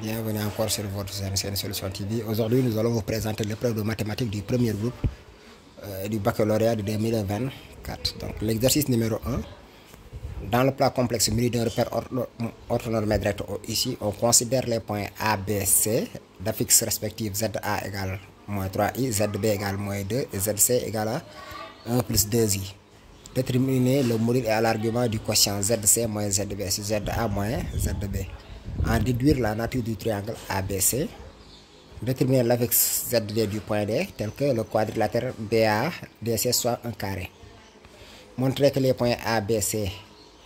Bienvenue encore sur votre chaîne Solution TV. Aujourd'hui, nous allons vous présenter l'épreuve de mathématiques du premier groupe du baccalauréat de 2024. Donc, l'exercice numéro 1. Dans le plat complexe muni d'un repère orthonormé direct ici, on considère les points A, B, C d'affixes respectives ZA égale moins 3i, ZB égale moins 2 et ZC égale à 1 plus 2i. Déterminer le module et à l'argument du quotient ZC moins ZB sur ZA moins ZB. En déduire la nature du triangle ABC. Déterminer l'affixe ZD du point D tel que le quadrilatère BADC soit un carré. Montrer que les points ABC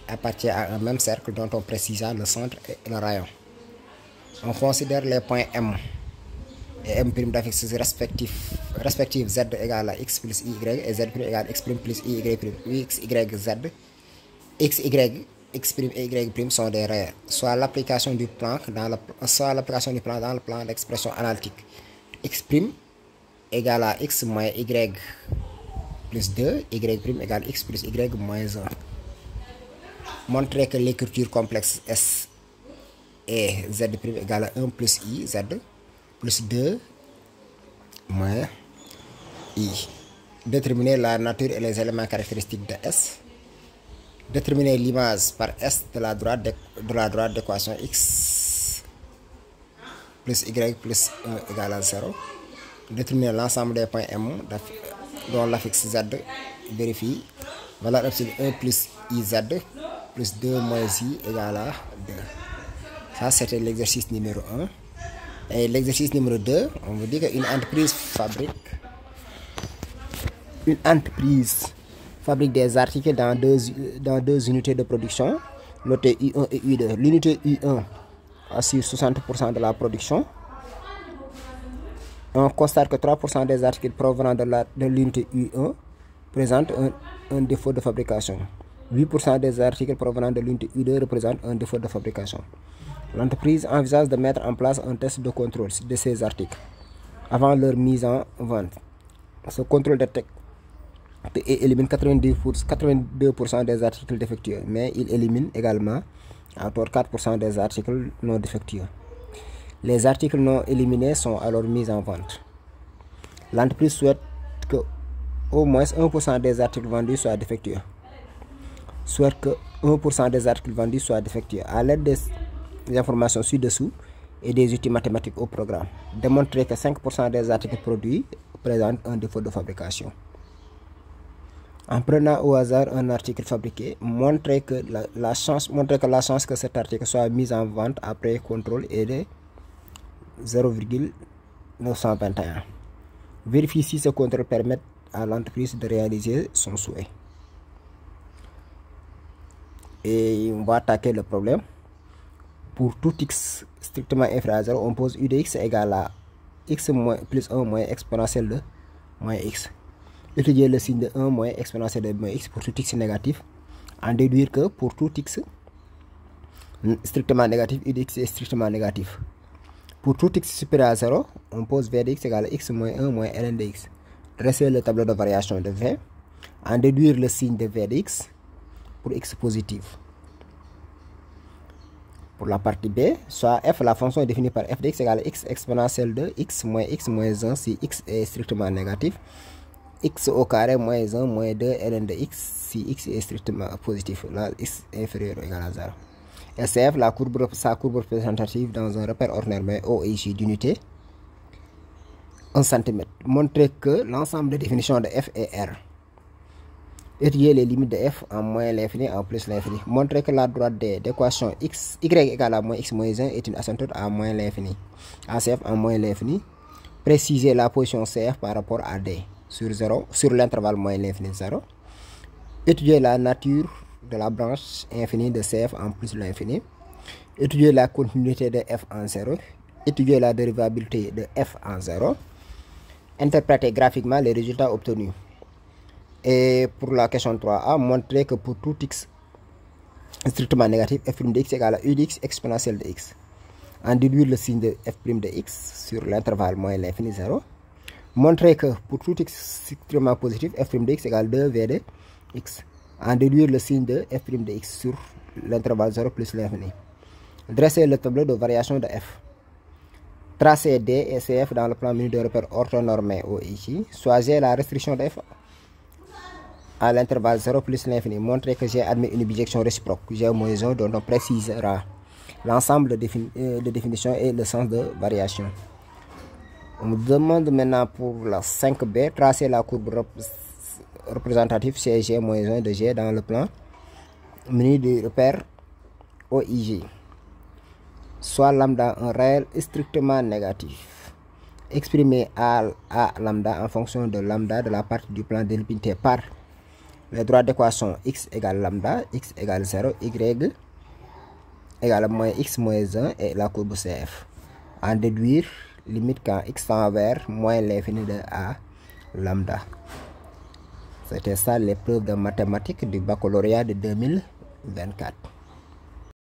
appartiennent à un même cercle dont on précisa le centre et le rayon. On considère les points M et M' d'affixes respectifs Z égale à X plus Y et Z' égale X' plus Y'. X, Y, Z, X, Y, X' et Y' sont des réels, soit l'application du plan dans le plan d'expression analytique. X' égale à X moins Y plus 2, Y' égale X plus Y moins 1. Montrer que l'écriture complexe S et Z' égale à 1 plus I, Z plus 2 moins I. Déterminer la nature et les éléments caractéristiques de S. Déterminer l'image par S de la droite d'équation X plus Y plus 1 égale à 0. Déterminer l'ensemble des points M dont l'affixe Z vérifie valeur absolue 1 plus IZ plus 2 moins I égale à 2. Ça, c'était l'exercice numéro 1. Et l'exercice numéro 2, on vous dit qu'une entreprise fabrique des articles dans deux unités de production, notées U1 et U2. L'unité U1 assure 60% de la production. On constate que 3% des articles provenant de l'unité U1 présentent un défaut de fabrication. 8% des articles provenant de l'unité U2 représentent un défaut de fabrication. L'entreprise envisage de mettre en place un test de contrôle de ces articles avant leur mise en vente. Ce contrôle détecte et élimine 82% des articles défectueux, mais il élimine également à tort 4% des articles non défectueux. Les articles non éliminés sont alors mis en vente. L'entreprise souhaite que au moins 1% des articles vendus soient défectueux. À l'aide des informations ci-dessous et des outils mathématiques au programme, démontrer que 5% des articles produits présentent un défaut de fabrication. En prenant au hasard un article fabriqué, montrer que la chance que cet article soit mis en vente après contrôle est de 0,921. Vérifier si ce contrôle permet à l'entreprise de réaliser son souhait. Et on va attaquer le problème. Pour tout x strictement inférieur à 0, on pose u de x égale à x plus 1 moins exponentielle de moins x. Étudier le signe de 1 moins exponentielle de moins x pour tout x négatif. En déduire que pour tout x strictement négatif, u de x est strictement négatif. Pour tout x supérieur à 0, on pose v de x égale à x moins 1 moins ln de x. Dresser le tableau de variation de v. En déduire le signe de v de x pour x positif. Pour la partie B, soit f, la fonction est définie par f de x égale à x exponentielle de x moins 1 si x est strictement négatif, x au carré moins 1 moins 2 ln de x si x est strictement positif, là x inférieur ou égal à 0. SCF, sa courbe représentative dans un repère orthonormé O et J d'unité 1 cm. Montrer que l'ensemble des définitions de f est R. Étudier les limites de f en moins l'infini en plus l'infini. Montrer que la droite d'équation y égale à moins x moins 1 est une asymptote à moins l'infini. ACF en moins l'infini. Préciser la position CF par rapport à D sur l'intervalle moins l'infini 0. Étudier la nature de la branche infinie de CF en plus l'infini. Étudier la continuité de f en 0. Étudier la dérivabilité de f en 0. Interpréter graphiquement les résultats obtenus. Et pour la question 3a, montrer que pour tout x strictement négatif, f' de x égale à u de x exponentielle de x. En déduire le signe de f' de x sur l'intervalle moins l'infini 0. Montrer que pour tout x strictement positif, f' de x égale 2v de x. En déduire le signe de f' de x sur l'intervalle 0 plus l'infini. Dresser le tableau de variation de f. Tracez D et CF dans le plan menu de repère orthonormé OIJ. Choisissez la restriction de F à l'intervalle 0 plus l'infini. Montrez que G admet une bijection réciproque. G moins 1 dont on précisera l'ensemble de définitions et le sens de variation. On me demande maintenant pour la 5B, tracer la courbe représentative CG moins 1 de G dans le plan menu du repère OIJ. Soit lambda un réel strictement négatif. Exprimé à lambda en fonction de lambda de la partie du plan délimitée par les droits d'équation x égale lambda, x égale 0, y égale moins x moins 1 et la courbe CF. En déduire limite quand x tend vers moins l'infini de a lambda. C'était ça l'épreuve de mathématiques du baccalauréat de 2024.